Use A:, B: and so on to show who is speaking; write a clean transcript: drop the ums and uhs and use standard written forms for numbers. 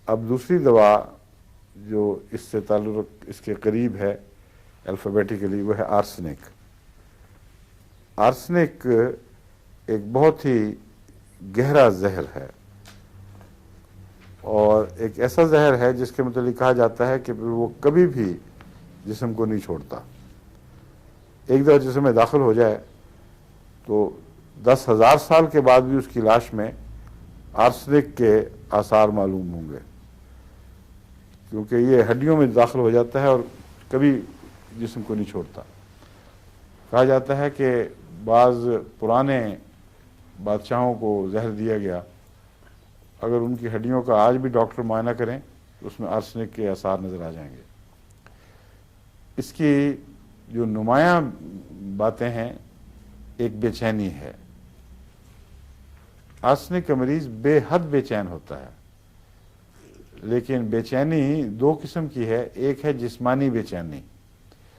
A: اب دوسری دوا جو اس سے تعلق اس کے قریب ہے الفابیٹیکلی، وہ ہے آرسنک۔ آرسنک ایک بہت ہی گہرا زہر ہے، اور ایک ایسا زہر ہے جس کے متعلق کہا جاتا ہے کہ وہ کبھی بھی جسم کو نہیں چھوڑتا۔ ایک دفعہ جسم میں داخل ہو جائے تو 10,000 سال کے بعد بھی اس کی لاش میں آرسنک کے آثار معلوم ہوں گے، کیونکہ یہ ہڈیوں میں داخل ہو جاتا ہے اور کبھی جسم کو نہیں چھوڑتا۔ کہا جاتا ہے کہ بعض پرانے بادشاہوں کو زہر دیا گیا، اگر ان کی ہڈیوں کا آج بھی ڈاکٹر معائنہ کریں تو اس میں آرسنک کے آثار نظر آ جائیں گے۔ اس کی جو نمایاں باتیں ہیں، ایک بے چینی ہے۔ آرسنک کا مریض بے حد بے چین ہوتا ہے، لیکن بے چینی دو قسم کی ہے۔ ایک ہے جسمانی بے چینی،